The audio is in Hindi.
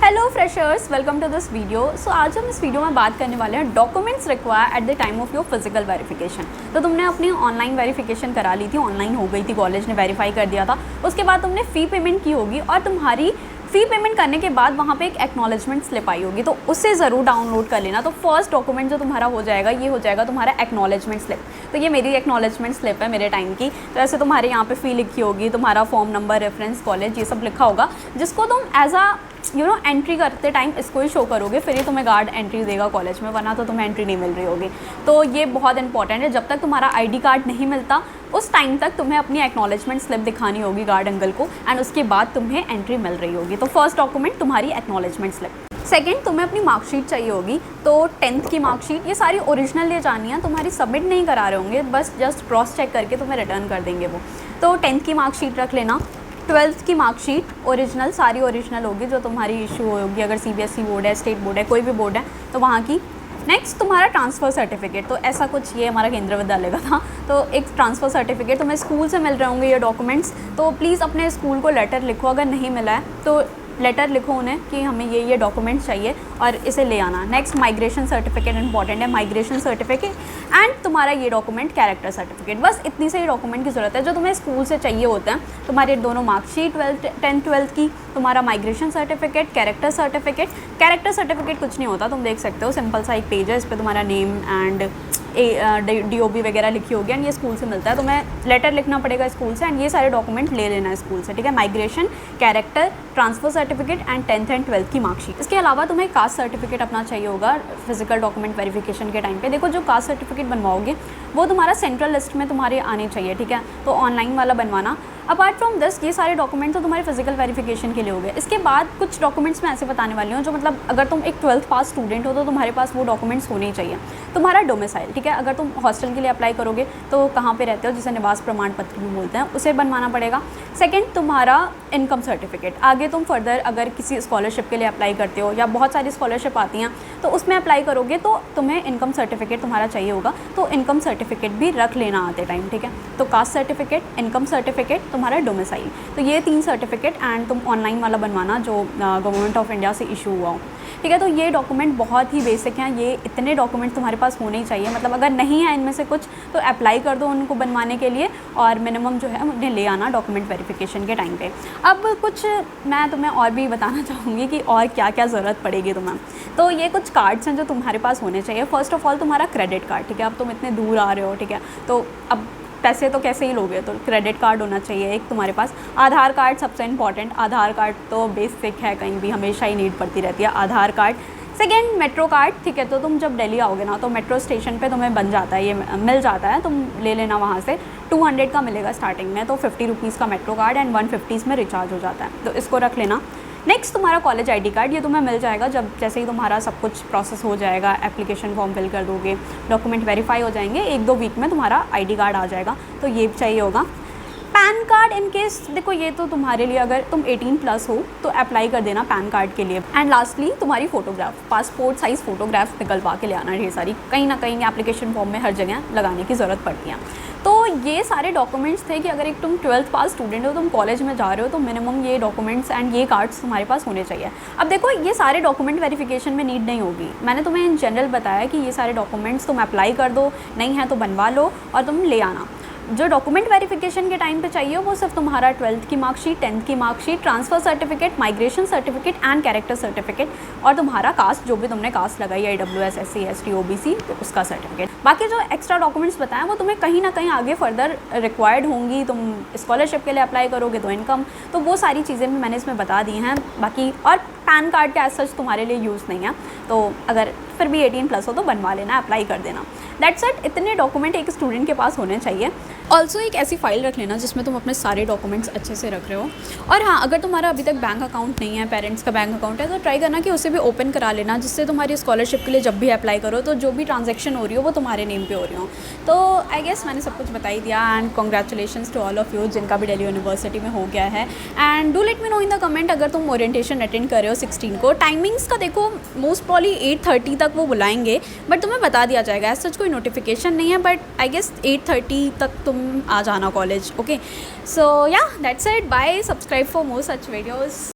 Hello freshers, welcome to this video. So आज हम इस वीडियो में बात करने वाले हैं documents require at the time of your physical verification. तो तुमने अपनी ऑनलाइन वेरिफिकेशन करा ली थी, ऑनलाइन हो गई थी, कॉलेज ने वेरीफाई कर दिया था। उसके बाद तुमने फ़ी पेमेंट की होगी और तुम्हारी फ़ी पेमेंट करने के बाद वहाँ पे एक एक्नॉलेजमेंट स्लिप आई होगी, तो उससे ज़रूर डाउनलोड कर लेना। तो फर्स्ट डॉक्यूमेंट जो तुम्हारा हो जाएगा ये हो जाएगा तुम्हारा एक्नॉलेजमेंट स्लिप। तो ये मेरी एक्नॉलेजमेंट स्लिप है मेरे टाइम की। तो ऐसे तुम्हारे यहाँ पे फ़ी लिखी होगी, तुम्हारा फॉर्म नंबर, रेफरेंस, कॉलेज, ये सब लिखा होगा, जिसको तुम एज आ एंट्री करते टाइम इसको ही शो करोगे, फिर ही तुम्हें गार्ड एंट्री देगा कॉलेज में, वरना तो तुम्हें एंट्री नहीं मिल रही होगी। तो ये बहुत इंपॉर्टेंट है। जब तक तुम्हारा आईडी कार्ड नहीं मिलता उस टाइम तक तुम्हें अपनी एक्नॉलेजमेंट स्लिप दिखानी होगी गार्ड अंकल को, एंड उसके बाद तुम्हें एंट्री मिल रही होगी। तो फर्स्ट डॉक्यूमेंट तुम्हारी एक्नॉलेजमेंट स्लिप। सेकेंड, तुम्हें अपनी मार्कशीट चाहिए होगी। तो 10th की मार्कशीट ये सारी ओरिजिनल ले जानी है, तुम्हारी सबमिट नहीं करा रहे होंगे, बस जस्ट क्रॉस चेक करके तुम्हें रिटर्न कर देंगे वो। तो 10th की मार्कशीट रख लेना। 12th की मार्कशीट ओरिजिनल, सारी ओरिजिनल होगी जो तुम्हारी इशू होगी, अगर CBSE बोर्ड है, स्टेट बोर्ड है, कोई भी बोर्ड है तो वहाँ की। नेक्स्ट तुम्हारा ट्रांसफ़र सर्टिफिकेट। तो ऐसा कुछ, ये हमारा केंद्रीय विद्यालय का था, तो एक ट्रांसफ़र सर्टिफिकेट तुम्हें स्कूल से मिल रहे होंगे ये डॉक्यूमेंट्स। तो प्लीज़ अपने स्कूल को लेटर लिखो, अगर नहीं मिला है तो लेटर लिखो उन्हें कि हमें ये डॉक्यूमेंट्स चाहिए और इसे ले आना। नेक्स्ट माइग्रेशन सर्टिफिकेट इंपॉर्टेंट है, माइग्रेशन सर्टिफिकेट एंड तुम्हारा ये डॉक्यूमेंट कैरेक्टर सर्टिफिकेट। बस इतनी से ही डॉक्यूमेंट की ज़रूरत है जो तुम्हें स्कूल से चाहिए होते हैं। तुम्हारे दोनों मार्कशीट 10th 12th की, तुम्हारा migration certificate, character certificate. Character certificate कुछ नहीं होता, तुम देख सकते हो, सिंपल सा एक पेज है, इस पर तुम्हारा नेम एंड DOB वगैरह लिखी होगी, एंड ये स्कूल से मिलता है। तुम्हें लेटर लिखना पड़ेगा स्कूल से, एंड ये सारे डॉक्यूमेंट ले लेना है स्कूल से, ठीक है। Migration, character, transfer certificate and 10th and 12th की मार्कशीट। इसके अलावा तुम्हें कास्ट सर्टिफिकेट अपना चाहिए होगा फिजिकल डॉक्यूमेंट वेरिफिकेशन के टाइम पे। देखो, जो कास्ट सर्टिफिकेट बनवाओगे वो तुम्हारा सेंट्रल लिस्ट में तुम्हारे आनी चाहिए, ठीक है। तो ऑनलाइन वाला बनवाना। अपार्ट फ्रॉम दिस, ये सारे डॉक्यूमेंट तो तुम्हारे फिजिकल वेरिफिकेशन के लिए हो गए। इसके बाद कुछ डॉक्यूमेंट्स मैं ऐसे बताने वाली हूँ जो मतलब अगर तुम एक 12th पास स्टूडेंट हो तो तुम्हारे पास वो डॉक्यूमेंट्स होने ही चाहिए। तुम्हारा डोमिसाइल, ठीक है, अगर तुम हॉस्टल के लिए अप्लाई करोगे तो कहाँ पे रहते हो, जिसे निवास प्रमाण पत्र भी बोलते हैं, उसे बनवाना पड़ेगा। सेकेंड, तुम्हारा इनकम सर्टिफिकेट। आगे तुम फर्दर अगर किसी स्कॉलरशिप के लिए अप्लाई करते हो या बहुत सारी स्कॉलरशिप आती हैं तो उसमें अप्लाई करोगे तो तुम्हें इनकम सर्टिफिकेट तुम्हारा चाहिए होगा, तो इनकम सर्टिफिकेट भी रख लेना आते टाइम, ठीक है। तो कास्ट सर्टिफिकेट, इनकम सर्टिफिकेट, तुम्हारा डोमिसाइल, तो ये 3 सर्टिफिकेट एंड तुम ऑनलाइन वाला बनवाना जो गवर्नमेंट ऑफ इंडिया से इशू हुआ हो, ठीक है। तो ये डॉक्यूमेंट बहुत ही बेसिक हैं, ये इतने डॉक्यूमेंट तुम्हारे पास होने ही चाहिए। मतलब अगर नहीं है इनमें से कुछ तो अप्लाई कर दो उनको बनवाने के लिए, और मिनिमम जो है उन्हें ले आना डॉक्यूमेंट वेरिफिकेशन के टाइम पे। अब कुछ मैं तुम्हें और भी बताना चाहूँगी कि और क्या क्या ज़रूरत पड़ेगी तुम्हें। तो ये कुछ कार्ड्स हैं जो तुम्हारे पास होने चाहिए। फ़र्स्ट ऑफ ऑल तुम्हारा क्रेडिट कार्ड, ठीक है। अब तुम इतने दूर आ रहे हो, ठीक है, तो अब पैसे तो कैसे ही लोगे, तो क्रेडिट कार्ड होना चाहिए एक तुम्हारे पास। आधार कार्ड सबसे इंपॉर्टेंट, आधार कार्ड तो बेसिक है, कहीं भी हमेशा ही नीड पड़ती रहती है आधार कार्ड। सेकेंड, मेट्रो कार्ड, ठीक है। तो तुम जब दिल्ली आओगे ना तो मेट्रो स्टेशन पे तुम्हें बन जाता है, ये मिल जाता है, तुम ले लेना वहाँ से। 200 का मिलेगा स्टार्टिंग में, तो 50 रुपीज़ का मेट्रो कार्ड एंड 150 में रिचार्ज हो जाता है, तो इसको रख लेना। नेक्स्ट, तुम्हारा कॉलेज आईडी कार्ड, ये तुम्हें मिल जाएगा जब जैसे ही तुम्हारा सब कुछ प्रोसेस हो जाएगा, एप्लीकेशन फॉर्म फिल कर दोगे, डॉक्यूमेंट वेरीफाई हो जाएंगे, 1-2 वीक में तुम्हारा आईडी कार्ड आ जाएगा, तो ये चाहिए होगा। पैन कार्ड इन केस, देखो ये तो तुम्हारे लिए अगर तुम 18+ हो तो अप्लाई कर देना पैन कार्ड के लिए। एंड लास्टली तुम्हारी फ़ोटोग्राफ, पासपोर्ट साइज़ फ़ोटोग्राफ निकलवा के ले आना ढेर सारी, कहीं ना कहीं एप्लीकेशन फॉर्म में हर जगह लगाने की ज़रूरत पड़ती है। तो ये सारे डॉक्यूमेंट्स थे कि अगर एक तुम 12th पास स्टूडेंट हो, तुम कॉलेज में जा रहे हो, तो मिनिमम ये डॉक्यूमेंट्स एंड ये कार्ड्स तुम्हारे पास होने चाहिए। अब देखो, ये सारे डॉक्यूमेंट वेरिफिकेशन में नीड नहीं होगी, मैंने तुम्हें इन जनरल बताया कि ये सारे डॉक्यूमेंट्स तुम अप्लाई कर दो, नहीं है तो बनवा लो और तुम ले आना। जो डॉक्यूमेंट वेरिफिकेशन के टाइम पे चाहिए वो सिर्फ तुम्हारा 12th की मार्कशीट, 10th की marksheet, transfer certificate, migration certificate and character certificate, और तुम्हारा कास्ट, जो भी तुमने कास्ट लगाई है, AWS, SC, ST, OBC, तो उसका सर्टिफिकेट। बाकी जो एक्स्ट्रा डॉक्यूमेंट्स बताएं वो तुम्हें कहीं ना कहीं आगे फर्दर रिक्वायर्ड होंगी, तुम स्कॉलरशिप के लिए अप्लाई करोगे तो इनकम, तो वो सारी चीज़ें भी मैंने इसमें बता दी हैं। बाकी और पैन कार्ड का एज सच तुम्हारे लिए यूज़ नहीं है, तो अगर फिर भी 18+ हो तो बनवा लेना, अप्लाई कर देना। दैट्स इट, इतने डॉक्यूमेंट एक स्टूडेंट के पास होने चाहिए। ऑल्सो एक ऐसी फ़ाइल रख लेना जिसमें तुम अपने सारे डॉक्यूमेंट्स अच्छे से रख रहे हो। और हाँ, अगर तुम्हारा अभी तक बैंक अकाउंट नहीं है, पेरेंट्स का बैंक अकाउंट है, तो ट्राई करना कि उसे भी ओपन करा लेना, जिससे तुम्हारी स्कॉलरशिप के लिए जब भी अप्लाई करो तो जो भी ट्रांजैक्शन हो रही हो वो तुम्हारे नेम पे हो रही हो। तो आई गेस मैंने सब कुछ बता ही दिया, and congratulations to all of you जिनका भी दिल्ली यूनिवर्सिटी में हो गया है। And do let me know in the comment अगर तुम ओरिएंटेशन अटेंड कर रहे हो 16 को। टाइमिंग्स का देखो, मोस्ट प्रॉब्ली 8:30 तक वो बुलाएंगे, बट तुम्हें बता दिया जाएगा, ऐसा कोई नोटिफिकेशन नहीं है, बट आई गेस 8:30 तक तुम आ जाना college, okay. So yeah that's it, bye, subscribe for more such videos.